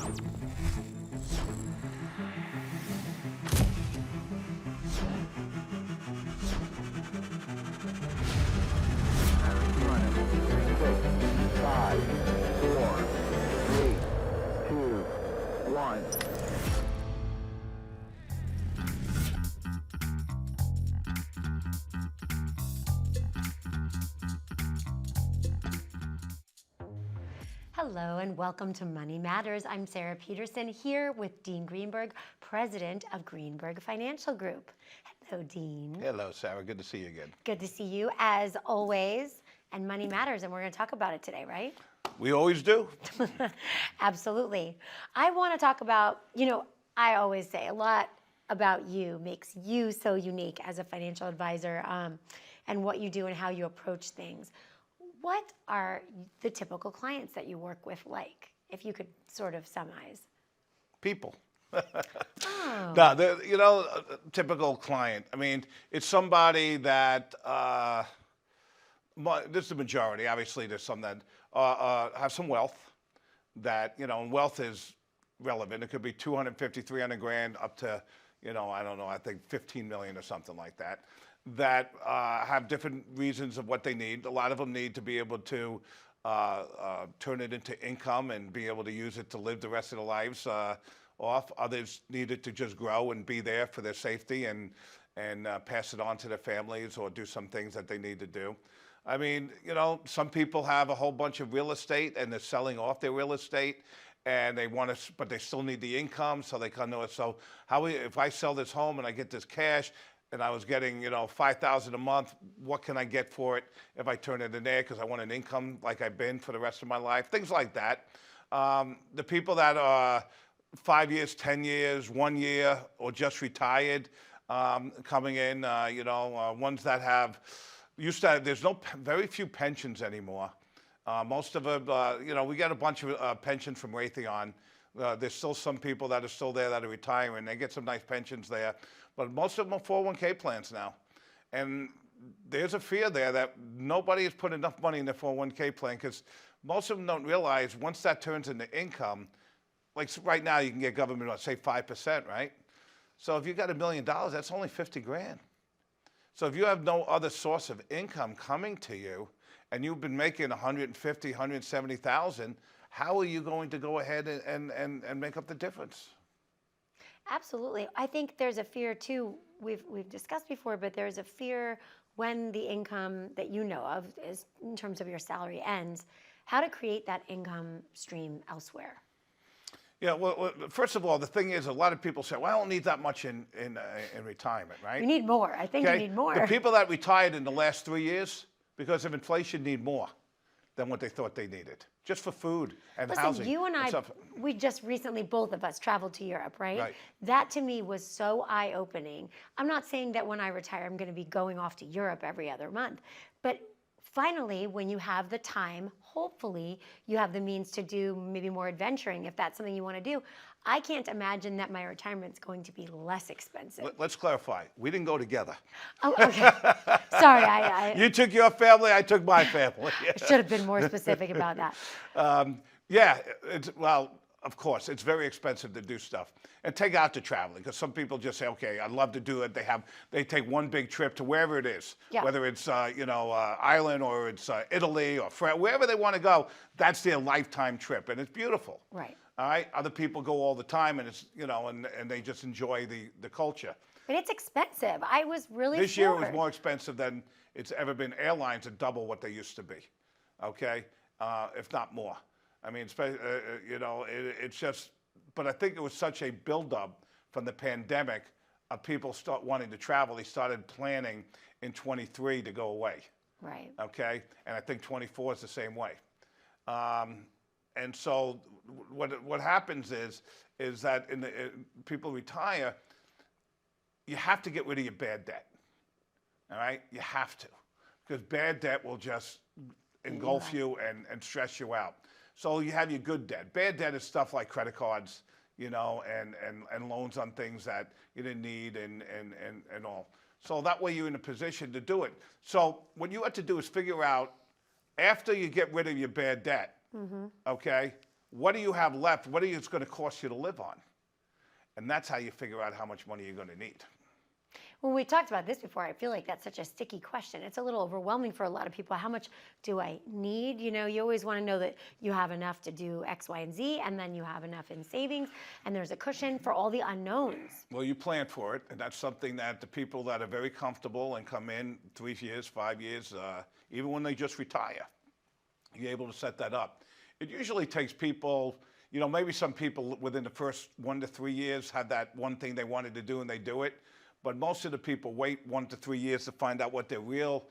Five, four, three, two, one. Hello and welcome to Money Matters. I'm Sarah Peterson here with Dean Greenberg, president of Greenberg Financial Group. Hello, Dean. Hello, Sarah. Good to see you again. Good to see you as always. And Money Matters, and we're going to talk about it today, right? We always do. Absolutely. I want to talk about, I always say a lot about you makes you so unique as a financial advisor, and what you do and how you approach things. What are the typical clients that you work with like, if you could sort of summarize? People. Oh. No, a typical client. I mean, it's somebody that, this is the majority. Obviously, there's some that have some wealth that, and wealth is relevant. It could be 250, 300 grand up to, I don't know, I think 15 million or something like that. That have different reasons of what they need. A lot of them need to be able to turn it into income and be able to use it to live the rest of their lives off. Others need it to just grow and be there for their safety and pass it on to their families or do some things that they need to do. I mean, some people have a whole bunch of real estate and they're selling off their real estate and they want to, but they still need the income, so they come to us. So if I sell this home and I get this cash, and I was getting, $5,000 a month, what can I get for it if I turn it in there? Because I want an income like I've been for the rest of my life, things like that. The people that are 5 years, 10 years, 1 year, or just retired, coming in, ones that have, there's very few pensions anymore. Most of them, we get a bunch of pensions from Raytheon. There's still some people that are still there that are retiring. They get some nice pensions there. But most of them are 401k plans now. And there's a fear there that nobody has put enough money in their 401k plan because most of them don't realize once that turns into income, like right now you can get government, say 5%, right? So if you got $1 million, that's only 50 grand. So if you have no other source of income coming to you and you've been making 150, 170,000, how are you going to go ahead and make up the difference? Absolutely. I think there's a fear too, we've discussed before, but there's a fear when the income that you know of is in terms of your salary ends, how to create that income stream elsewhere. Yeah, well, first of all, the thing is a lot of people say, well, I don't need that much in retirement, right? You need more. I think you need more. The people that retired in the last 3 years because of inflation need more than what they thought they needed, just for food and housing. You and I, we just recently, both of us, traveled to Europe, right? Right. That to me was so eye-opening. I'm not saying that when I retire, I'm going to be going off to Europe every other month, but finally, when you have the time, hopefully you have the means to do maybe more adventuring if that's something you want to do. I can't imagine that my retirement's going to be less expensive. Let's clarify. We didn't go together. Oh, okay. Sorry. You took your family, I took my family. I should have been more specific about that. Well, of course, it's very expensive to do stuff. And take out the traveling, because some people just say, okay, I'd love to do it. They take one big trip to wherever it is, whether it's Ireland or it's Italy or France, wherever they want to go. That's their lifetime trip, and it's beautiful. Right. All right. Other people go all the time, and it's and they just enjoy the culture. But it's expensive. I was really This year it was more expensive than it's ever been. Airlines are double what they used to be. Okay, if not more. I mean, it's just, but I think it was such a buildup from the pandemic of people start wanting to travel. They started planning in 23 to go away. Right. Okay, and I think 24 is the same way. And so what happens is that people retire, you have to get rid of your bad debt. All right, you have to, because bad debt will just engulf you and stress you out. So you have your good debt. Bad debt is stuff like credit cards, and loans on things that you didn't need and all. So that way you're in a position to do it. So what you have to do is figure out, after you get rid of your bad debt, okay, what do you have left? What is it going to cost you to live on? And that's how you figure out how much money you're going to need. When we talked about this before, I feel like that's such a sticky question. It's a little overwhelming for a lot of people. How much do I need? You know, you always want to know that you have enough to do X, Y, and Z, and then you have enough in savings, and there's a cushion for all the unknowns. Well, you plan for it, and that's something that the people that are very comfortable and come in 3 years, 5 years, even when they just retire, you're able to set that up. It usually takes people, you know, maybe some people within the first 1 to 3 years had that one thing they wanted to do and they do it. But most of the people wait 1 to 3 years to find out what their real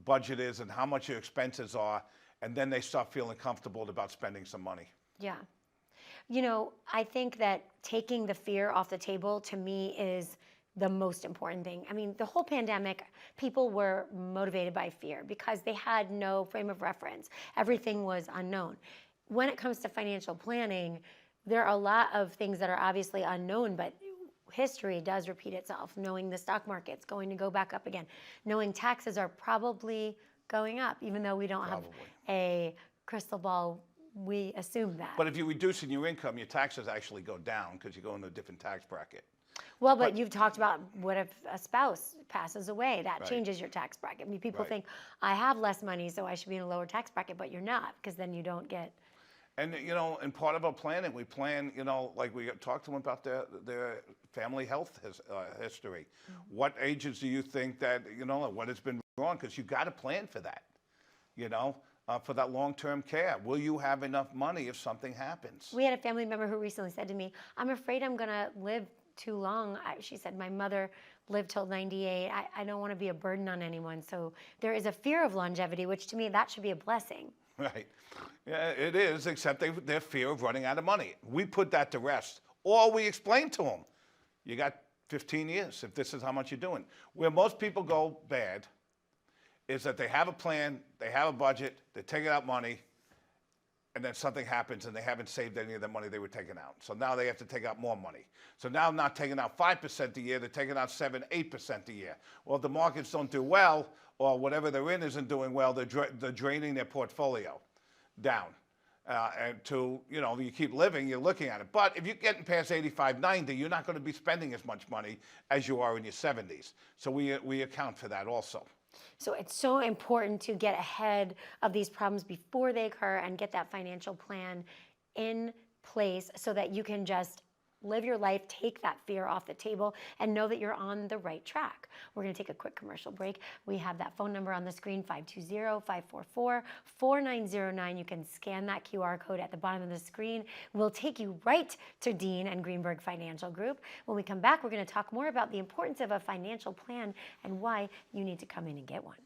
budget is and how much their expenses are, and then they start feeling comfortable about spending some money. Yeah. You know, I think that taking the fear off the table, to me, is the most important thing. I mean, the whole pandemic, people were motivated by fear because they had no frame of reference. Everything was unknown. When it comes to financial planning, there are a lot of things that are obviously unknown, but history does repeat itself. Knowing the stock market's going to go back up again. Knowing taxes are probably going up, even though we don't have a crystal ball, we assume that. But if you're reducing your income, your taxes actually go down because you go into a different tax bracket. Well, but you've talked about what if a spouse passes away? That Right. changes your tax bracket. I mean, people Right. think, I have less money, so I should be in a lower tax bracket, but you're not, because then you don't get. And, you know, and part of our planning, we plan, you know, like we talked to them about their family health history. What ages do you think that, you know, what has been wrong? Because you got to plan for that, you know, for that long-term care. Will you have enough money if something happens? We had a family member who recently said to me, I'm afraid I'm going to live too long. She said, my mother lived till 98. I don't want to be a burden on anyone. So there is a fear of longevity, which to me, that should be a blessing. Right. Yeah, it is, except their fear of running out of money. We put that to rest. Or we explain to them, you got 15 years if this is how much you're doing. Where most people go bad is that they have a plan, they have a budget, they're taking out money, and then something happens and they haven't saved any of the money they were taking out. So now they have to take out more money. So now not taking out 5% a year, they're taking out 7, 8% a year. Well, if the markets don't do well, or whatever they're in isn't doing well, they're draining their portfolio down. And to, you know, you keep living, you're looking at it. But if you're getting past 85, 90, you're not going to be spending as much money as you are in your 70s. So we account for that also. So it's so important to get ahead of these problems before they occur and get that financial plan in place so that you can just live your life, take that fear off the table, and know that you're on the right track. We're going to take a quick commercial break. We have that phone number on the screen, 520-544-4909. You can scan that QR code at the bottom of the screen. We'll take you right to Dean and Greenberg Financial Group. When we come back, we're going to talk more about the importance of a financial plan and why you need to come in and get one.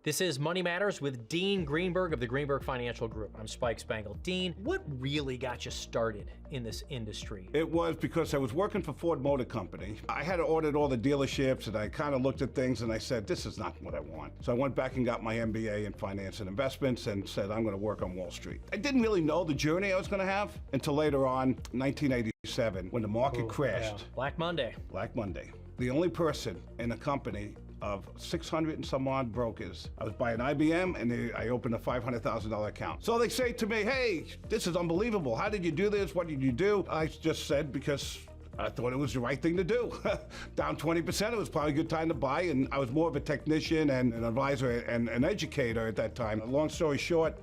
This is Money Matters with Dean Greenberg of the Greenberg Financial Group. I'm Spike Spangle. Dean, what really got you started in this industry? It was because I was working for Ford Motor Company. I had ordered all the dealerships and I kind of looked at things and I said, this is not what I want. So I went back and got my MBA in finance and investments and said, I'm going to work on Wall Street. I didn't really know the journey I was going to have until later on, 1987, when the market crashed. Yeah. Black Monday. Black Monday. The only person in a company of 600 and some odd brokers. I was buying IBM and I opened a $500,000 account. So they say to me, hey, this is unbelievable. How did you do this? What did you do? I just said, because I thought it was the right thing to do. Down 20%, it was probably a good time to buy, and I was more of a technician and an advisor and an educator at that time. Long story short,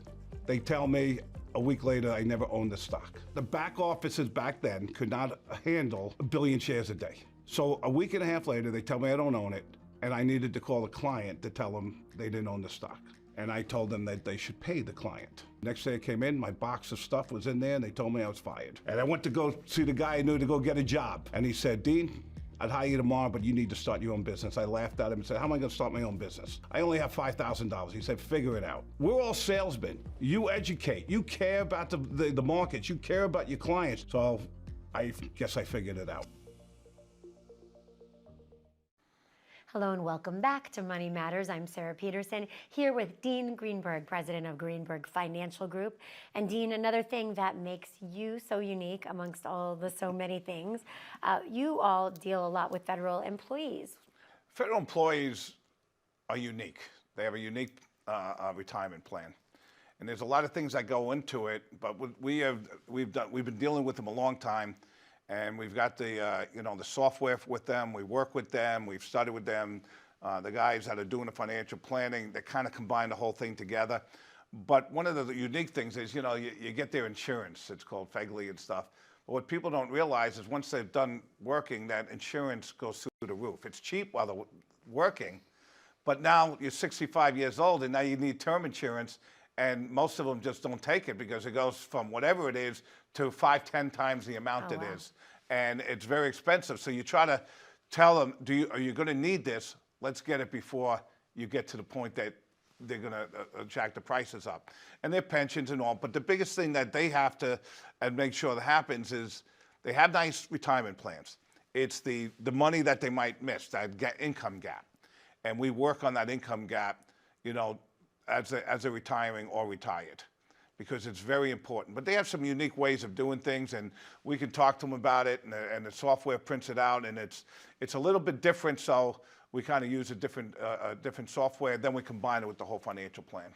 they tell me a week later I never owned the stock. The back offices back then could not handle 1 billion shares a day. So a week and a half later, they tell me I don't own it, and I needed to call the client to tell them they didn't own the stock. And I told them that they should pay the client. Next day I came in, my box of stuff was in there, and they told me I was fired. And I went to go see the guy I knew to go get a job. And he said, Dean, I'd hire you tomorrow, but you need to start your own business. I laughed at him and said, how am I gonna start my own business? I only have $5,000. He said, figure it out. We're all salesmen. You educate, you care about the markets, you care about your clients. So I guess I figured it out. Hello and welcome back to Money Matters. I'm Sarah Peterson here with Dean Greenberg, president of Greenberg Financial Group. And Dean, another thing that makes you so unique amongst all the so many things, you all deal a lot with federal employees. Federal employees are unique. They have a unique retirement plan. And there's a lot of things that go into it, but we've been dealing with them a long time, and we've got the the software with them. We work with them. We've studied with them. The guys that are doing the financial planning, they kind of combine the whole thing together. But one of the unique things is, you get their insurance. It's called Fegley and stuff. But what people don't realize is once they've done working, that insurance goes through the roof. It's cheap while they're working, but now you're 65 years old and now you need term insurance, and most of them just don't take it because it goes from whatever it is to 5-10 times the amount it is. And it's very expensive. So you try to tell them, are you going to need this? Let's get it before you get to the point that they're going to jack the prices up. And their pensions and all. But the biggest thing that they have to make sure that happens is they have nice retirement plans. It's the money that they might miss, that income gap. And we work on that income gap, as a retiring or retired, because it's very important. But they have some unique ways of doing things, and we can talk to them about it, and the software prints it out, and it's a little bit different, so we kind of use a different software, then we combine it with the whole financial plan.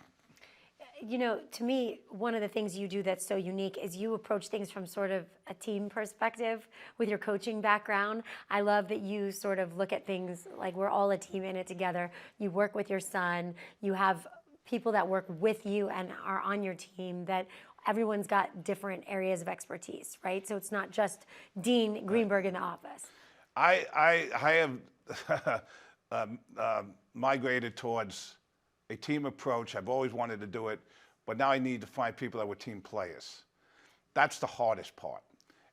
To me, one of the things you do that's so unique is you approach things from sort of a team perspective with your coaching background. I love that you sort of look at things like we're all a team in it together. You work with your son. You have people that work with you and are on your team, that everyone's got different areas of expertise, right? So it's not just Dean Greenberg in the office. I have migrated towards a team approach. I've always wanted to do it, but now I need to find people that were team players. That's the hardest part.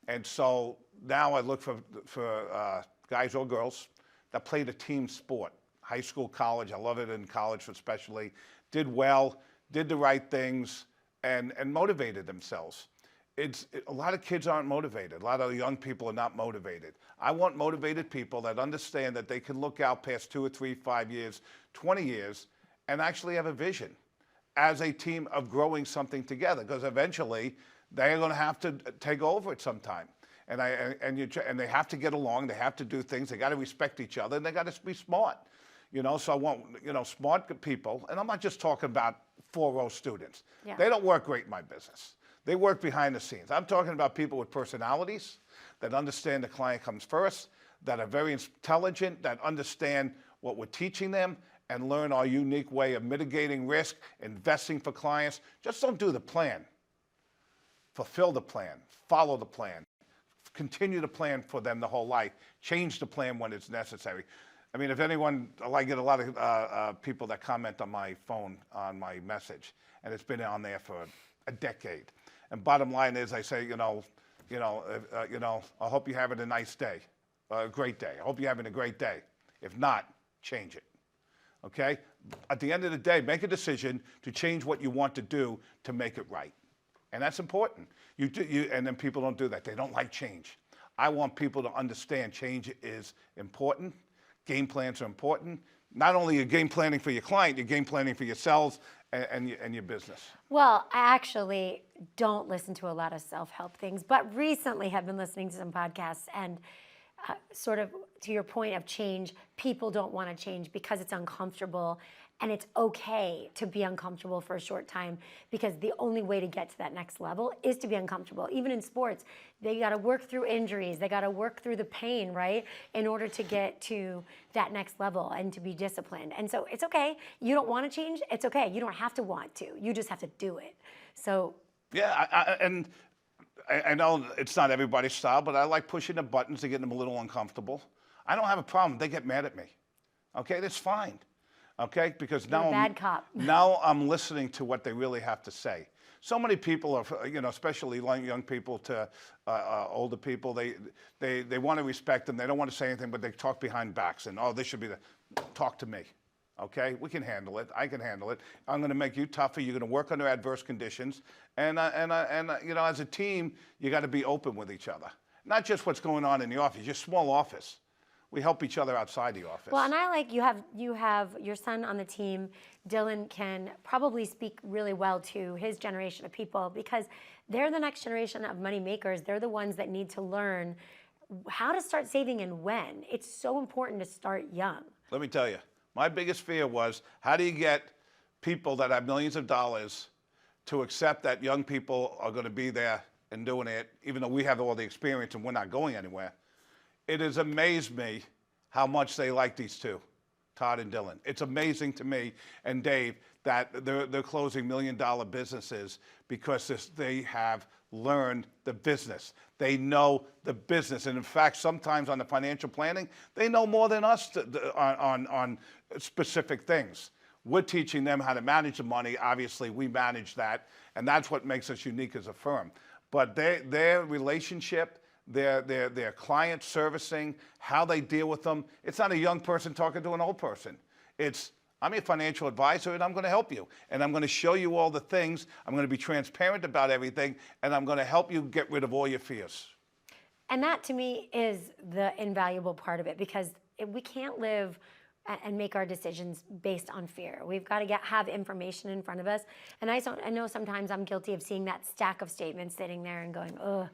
And so now I look for guys or girls that played a team sport, high school, college. I love it in college especially. Did well, did the right things, and motivated themselves. A lot of kids aren't motivated. A lot of young people are not motivated. I want motivated people that understand that they can look out past 2 or 3, 5 years, 20 years, and actually have a vision as a team of growing something together, because eventually they're going to have to take over at some time. And they have to get along. They have to do things. They got to respect each other, and they got to be smart. So I want, smart people. And I'm not just talking about 4-row students. Yeah. They don't work great in my business. They work behind the scenes. I'm talking about people with personalities that understand the client comes first, that are very intelligent, that understand what we're teaching them, and learn our unique way of mitigating risk, investing for clients. Just don't do the plan. Fulfill the plan. Follow the plan. Continue the plan for them the whole life. Change the plan when it's necessary. I mean, if anyone, I get a lot of people that comment on my phone, on my message, and it's been on there for a decade. And bottom line is, I say, I hope you're having a nice day, a great day. I hope you're having a great day. If not, change it. Okay? At the end of the day, make a decision to change what you want to do to make it right. And that's important. And then people don't do that. They don't like change. I want people to understand change is important. Game plans are important. Not only your game planning for your client, you're game planning for yourselves and your business. Well, I actually don't listen to a lot of self-help things, but recently have been listening to some podcasts, and sort of to your point of change, people don't want to change because it's uncomfortable. And it's okay to be uncomfortable for a short time, because the only way to get to that next level is to be uncomfortable. Even in sports, they got to work through injuries. They got to work through the pain, right, in order to get to that next level and to be disciplined. And so it's okay. You don't want to change. It's okay. You don't have to want to. You just have to do it. So. Yeah, I know it's not everybody's style, but I like pushing the buttons to get them a little uncomfortable. I don't have a problem. They get mad at me. Okay, that's fine. Okay, because now You're a bad cop. Now I'm listening to what they really have to say. So many people are, especially young people to older people, they want to respect them. They don't want to say anything, but they talk behind backs and, this should be talk to me. Okay, we can handle it. I can handle it. I'm going to make you tougher. You're going to work under adverse conditions, and as a team, you got to be open with each other. Not just what's going on in the office. You're a small office. We help each other outside the office. Well, and I like you have your son on the team. Dylan can probably speak really well to his generation of people, because they're the next generation of money makers. They're the ones that need to learn how to start saving and when. It's so important to start young. Let me tell you, my biggest fear was, how do you get people that have millions of dollars to accept that young people are going to be there and doing it, even though we have all the experience and we're not going anywhere. It has amazed me how much they like these two, Todd and Dylan. It's amazing to me and Dave that they're closing $1 million businesses because they have learned the business. They know the business. And in fact, sometimes on the financial planning, they know more than us on specific things. We're teaching them how to manage the money. Obviously, we manage that, and that's what makes us unique as a firm. But their relationship, their client servicing, how they deal with them, it's not a young person talking to an old person. It's, I'm a financial advisor, and I'm going to help you. And I'm going to show you all the things. I'm going to be transparent about everything, and I'm going to help you get rid of all your fears. And that, to me, is the invaluable part of it, because we can't live and make our decisions based on fear. We've got to have information in front of us. And I know sometimes I'm guilty of seeing that stack of statements sitting there and going, ugh,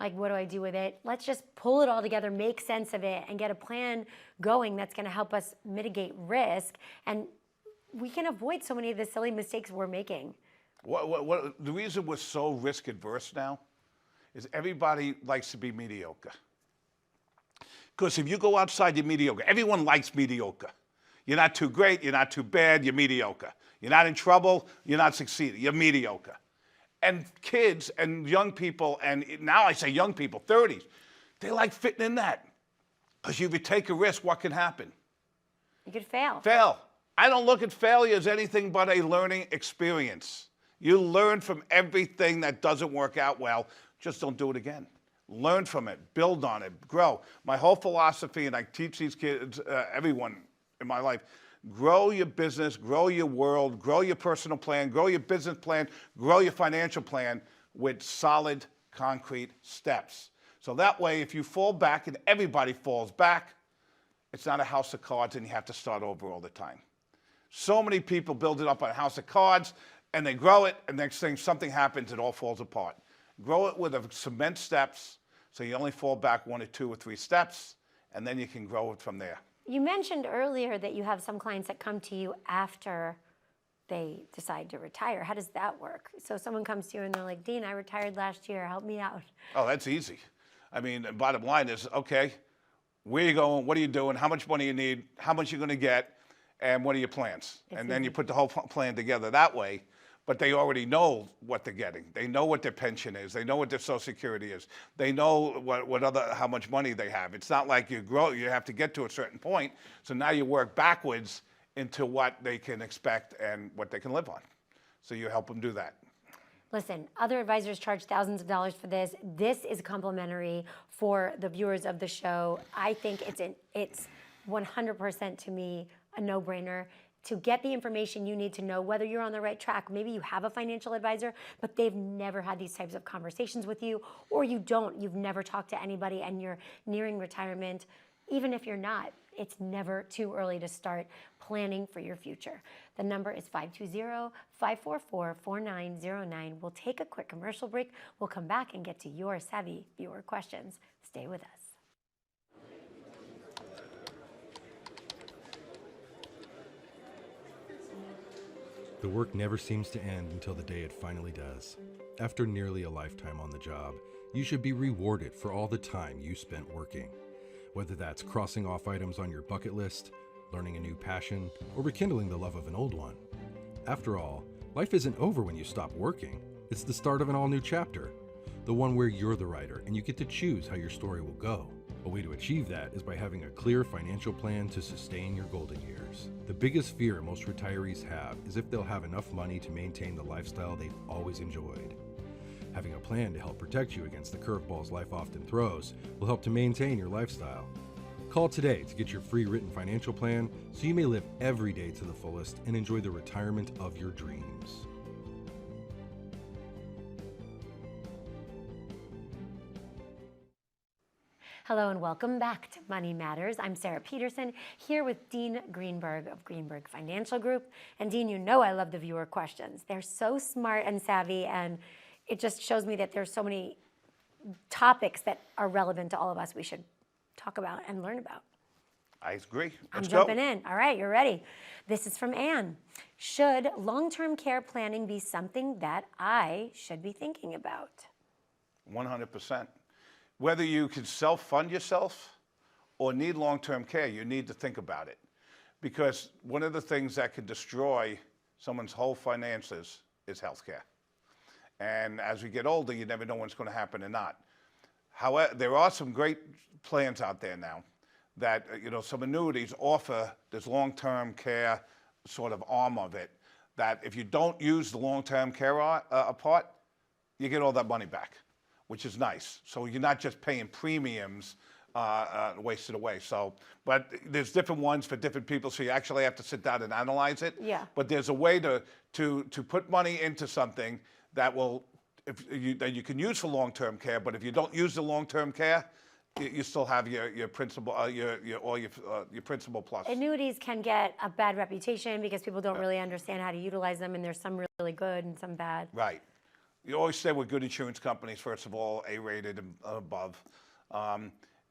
like, what do I do with it? Let's just pull it all together, make sense of it, and get a plan going that's going to help us mitigate risk. And we can avoid so many of the silly mistakes we're making. The reason we're so risk adverse now is everybody likes to be mediocre. Because if you go outside, you're mediocre. Everyone likes mediocre. You're not too great, you're not too bad, you're mediocre. You're not in trouble, you're not succeeding, you're mediocre. And kids and young people, and now I say young people, 30s, they like fitting in that. Because if you take a risk, what can happen? You could fail. Fail. I don't look at failure as anything but a learning experience. You learn from everything that doesn't work out well, just don't do it again. Learn from it, build on it, grow. My whole philosophy, and I teach these kids, everyone in my life, grow your business, grow your world, grow your personal plan, grow your business plan, grow your financial plan with solid, concrete steps. So that way, if you fall back, and everybody falls back, it's not a house of cards and you have to start over all the time. So many people build it up on a house of cards and they grow it, and next thing something happens, it all falls apart. Grow it with cement steps, so you only fall back 1 or 2 or 3 steps, and then you can grow it from there. You mentioned earlier that you have some clients that come to you after they decide to retire. How does that work? So someone comes to you and they're like, Dean, I retired last year, help me out. Oh, that's easy. I mean, the bottom line is, okay, where are you going, what are you doing, how much money you need, how much you're going to get, and what are your plans? And then you put the whole plan together that way. But they already know what they're getting. They know what their pension is. They know what their Social Security is. They know how much money they have. It's not like you have to get to a certain point. So now you work backwards into what they can expect and what they can live on. So you help them do that. Listen, other advisors charge thousands of dollars for this. This is complimentary for the viewers of the show. I think it's 100% to me a no-brainer. To get the information you need to know whether you're on the right track. Maybe you have a financial advisor, but they've never had these types of conversations with you, or you've never talked to anybody and you're nearing retirement. Even if you're not, it's never too early to start planning for your future. The number is 520-544-4909. We'll take a quick commercial break. We'll come back and get to your savvy viewer questions. Stay with us. The work never seems to end until the day it finally does. After nearly a lifetime on the job, you should be rewarded for all the time you spent working. Whether that's crossing off items on your bucket list, learning a new passion, or rekindling the love of an old one. After all, life isn't over when you stop working. It's the start of an all-new chapter. The one where you're the writer and you get to choose how your story will go. A way to achieve that is by having a clear financial plan to sustain your golden years. The biggest fear most retirees have is if they'll have enough money to maintain the lifestyle they've always enjoyed. Having a plan to help protect you against the curveballs life often throws will help to maintain your lifestyle. Call today to get your free written financial plan so you may live every day to the fullest and enjoy the retirement of your dreams. Hello and welcome back to Money Matters. I'm Sarah Peterson here with Dean Greenberg of Greenberg Financial Group. And Dean, you know I love the viewer questions. They're so smart and savvy, and it just shows me that there's so many topics that are relevant to all of us we should talk about and learn about. I agree. I'm Let's jumping go. in. All right, you're ready. This is from Anne. Should long-term care planning be something that I should be thinking about? 100%. Whether you can self-fund yourself or need long-term care, you need to think about it. Because one of the things that can destroy someone's whole finances is healthcare. And as we get older, you never know what's going to happen or not. However, there are some great plans out there now that, some annuities offer this long-term care sort of arm of it, that if you don't use the long-term care part, you get all that money back, which is nice. So you're not just paying premiums wasted away. So, but there's different ones for different people, so you actually have to sit down and analyze it. Yeah. But there's a way to put money into something that that you can use for long-term care. But if you don't use the long-term care, you still have your principal, your principal plus. Annuities can get a bad reputation because people don't really understand how to utilize them, and there's some really good and some bad. Right. You always stay with good insurance companies, first of all, A-rated and above.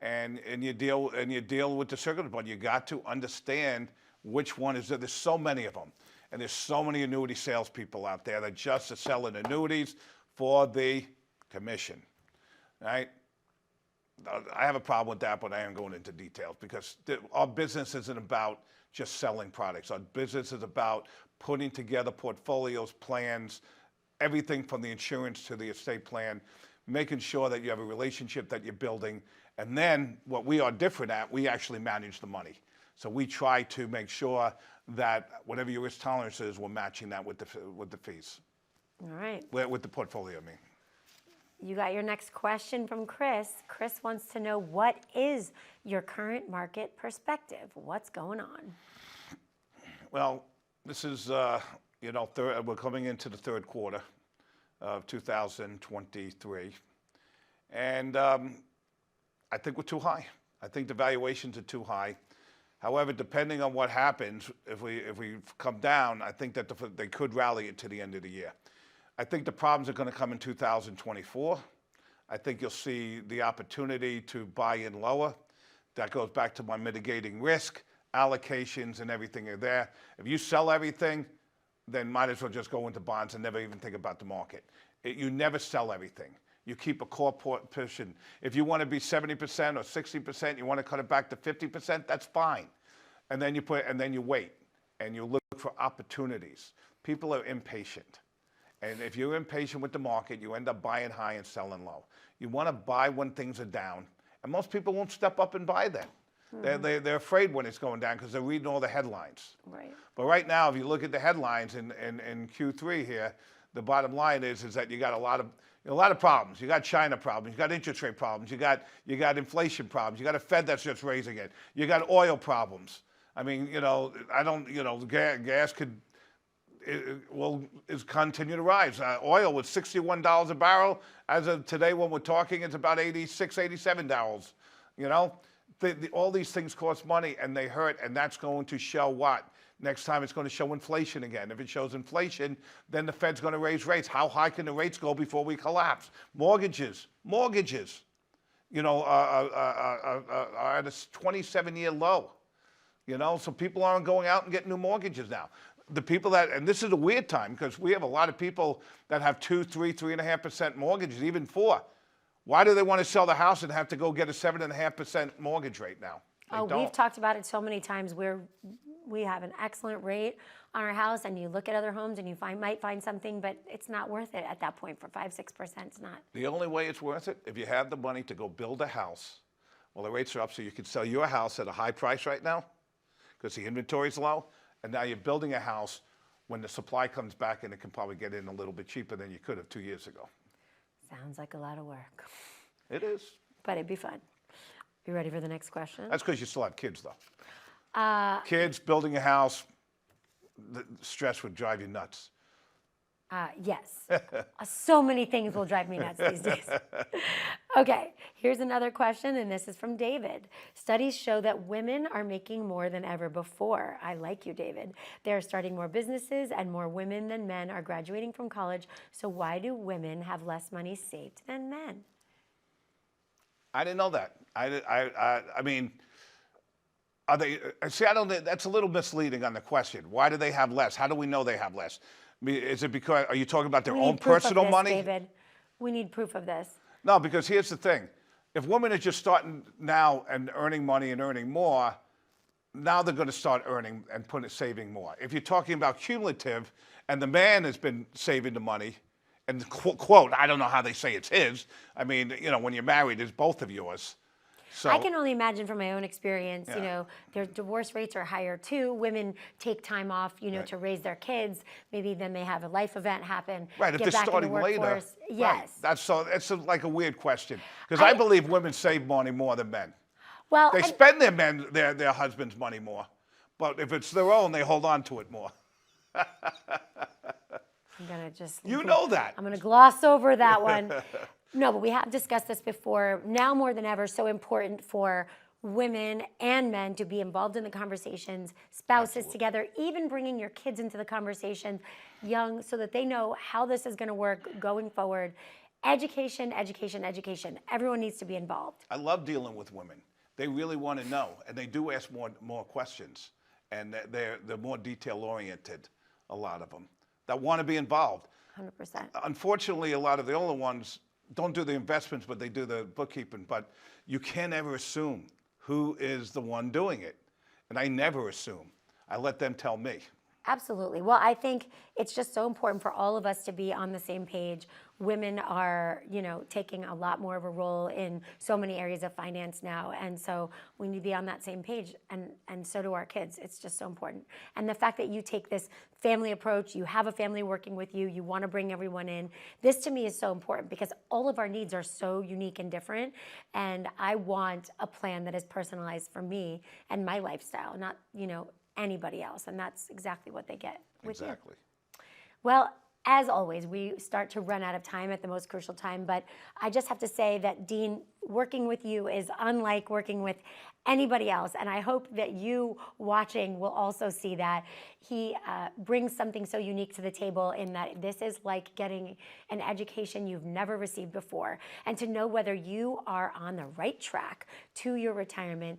And you deal with the circuit, but you got to understand which one is there. There's so many of them, and there's so many annuity salespeople out there that just are selling annuities for the commission, right? I have a problem with that, but I am going into details because our business isn't about just selling products. Our business is about putting together portfolios, plans, everything from the insurance to the estate plan, making sure that you have a relationship that you're building. And then what we are different at, we actually manage the money. So we try to make sure that whatever your risk tolerance is, we're matching that with the fees. All right. With the portfolio, I mean. You got your next question from Chris. Chris wants to know, what is your current market perspective? What's going on? Well, this is, we're coming into the third quarter of 2023. And I think we're too high. I think the valuations are too high. However, depending on what happens, if we come down, I think that they could rally it to the end of the year. I think the problems are going to come in 2024. I think you'll see the opportunity to buy in lower. That goes back to my mitigating risk, allocations, and everything are there. If you sell everything, then might as well just go into bonds and never even think about the market. You never sell everything. You keep a core position. If you want to be 70% or 60%, you want to cut it back to 50%, that's fine. And then you wait and you look for opportunities. People are impatient. And if you're impatient with the market, you end up buying high and selling low. You want to buy when things are down, and most people won't step up and buy them. They're afraid when it's going down because they're reading all the headlines. Right. But right now, if you look at the headlines in Q3 here, the bottom line is that you got a lot of problems. You got China problems. You got interest rate problems. You got inflation problems. You got a Fed that's just raising it. You got oil problems. I mean, gas could. Is continue to rise. Oil was $61 a barrel. As of today, when we're talking, it's about $86, $87. All these things cost money and they hurt, and that's going to show what? Next time it's going to show inflation again. If it shows inflation, then the Fed's going to raise rates. How high can the rates go before we collapse? Mortgages, are at a 27-year low. So people aren't going out and getting new mortgages now. The people and this is a weird time because we have a lot of people that have 2%, 3%, 3.5% mortgages, even 4%. Why do they want to sell the house and have to go get a 7.5% mortgage rate now? We've talked about it so many times where we have an excellent rate on our house, and you look at other homes and you might find something, but it's not worth it at that point for 5%, 6%. It's not. The only way it's worth it, if you have the money to go build a house, well, the rates are up, so you can sell your house at a high price right now because the inventory's low. And now you're building a house when the supply comes back, and it can probably get in a little bit cheaper than you could have 2 years ago. Sounds like a lot of work. It is. But it'd be fun. You ready for the next question? That's because you still have kids, though. Kids, building a house, the stress would drive you nuts. Yes. So many things will drive me nuts these days. Okay, here's another question, and this is from David. Studies show that women are making more than ever before. I like you, David. They're starting more businesses, and more women than men are graduating from college. So why do women have less money saved than men? I didn't know that. I mean, Are they? See, I don't. That's a little misleading on the question. Why do they have less? How do we know they have less? I mean, is it because? Are you talking about their We own need proof of personal this, money? David. We need proof of this. No, because here's the thing: if women are just starting now and earning money and earning more, now they're going to start earning and saving more. If you're talking about cumulative, and the man has been saving the money, and quote, I don't know how they say it's his. I mean, you know, when you're married, it's both of yours. So, I can only imagine from my own experience, you Yeah. know, their divorce rates are higher too. Women take time off, you know, Right. to raise their kids. Maybe then they have a life event happen. right, if get they're back in the starting later, workforce. right, Yes. that's so. It's like a weird question because I believe women save money more than men. Well, They and- spend their husband's money more, but if it's their own, they hold on to it more. I'm gonna just. You know that. I'm gonna gloss over that one. No, but we have discussed this before. Now more than ever, so important for women and men to be involved in the conversations, spouses together, even bringing your kids into the conversation young so that they know how this is going to work going forward. Education, education, education. Everyone needs to be involved. I love dealing with women. They really want to know, and they do ask more questions, and they're more detail oriented. A lot of them that want to be involved. 100%. Unfortunately, a lot of the older ones don't do the investments, but they do the bookkeeping. But you can't ever assume who is the one doing it, and I never assume. I let them tell me. Absolutely. Well, I think it's just so important for all of us to be on the same page. Women are, you know, taking a lot more of a role in so many areas of finance now. And so we need to be on that same page, and so do our kids. It's just so important. And the fact that you take this family approach, you have a family working with you, you want to bring everyone in. This to me is so important because all of our needs are so unique and different. And I want a plan that is personalized for me and my lifestyle, not, you know, anybody else, and that's exactly what they get with you. Exactly. Well, as always, we start to run out of time at the most crucial time, but I just have to say that, Dean, working with you is unlike working with anybody else, and I hope that you watching will also see that. He brings something so unique to the table in that this is like getting an education you've never received before, and to know whether you are on the right track to your retirement.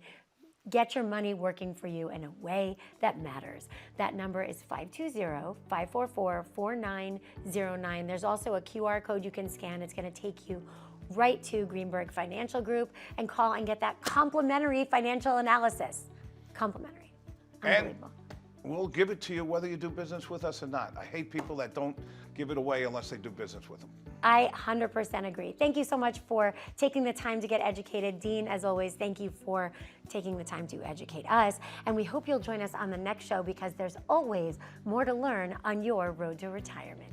Get your money working for you in a way that matters. That number is 520-544-4909. There's also a QR code you can scan. It's going to take you right to Greenberg Financial Group, and call and get that complimentary financial analysis. Complimentary. Unbelievable. We'll give it to you whether you do business with us or not. I hate people that don't give it away unless they do business with them. I 100% agree. Thank you so much for taking the time to get educated. Dean, as always, thank you for taking the time to educate us. And we hope you'll join us on the next show because there's always more to learn on your road to retirement.